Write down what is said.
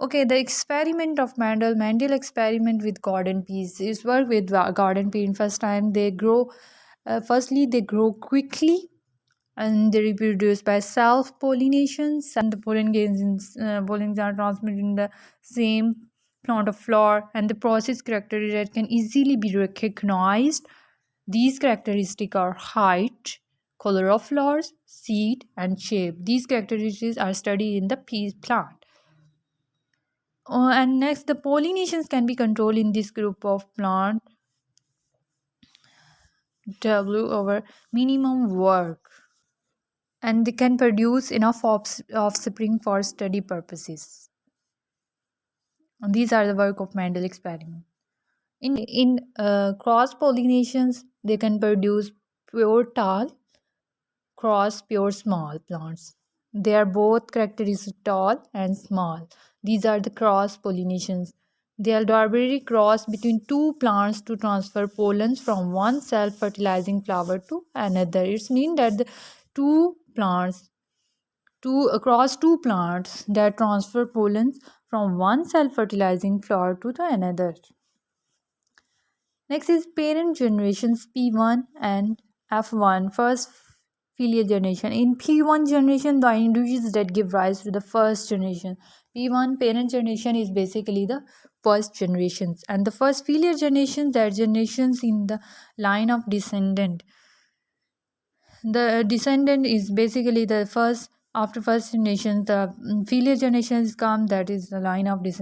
Okay, the experiment of Mendel experiment with garden peas. His work with garden pea. In first time they grow. Firstly, they grow quickly and they reproduce by self pollinations, and the pollens are transmitted in the same plant of flower, and the process characteristics that can easily be recognized. These characteristics are height, color of flowers, seed, and shape. These characteristics are studied in the pea plant. And next, the pollinations can be controlled in this group of plant W over minimum work, and they can produce enough offspring for study purposes. And these are the work of Mendel experiment. In cross pollinations, they can produce pure tall cross pure small plants. They are both characteristic tall and small. These are the cross pollinations. They are deliberately cross between two plants to transfer pollens from one self fertilizing flower to another. It means that the two plants two across two plants that transfer pollens from one self fertilizing flower to the another. Next is parent generations P1 and F1, first filial generation. In P1 generation, the individuals that give rise to the first generation. P1 parent generation is basically the first generations, and the first filial generations, that generations in the line of descendant. The descendant is basically the first, after first generation the filial generations come, that is the line of descendant.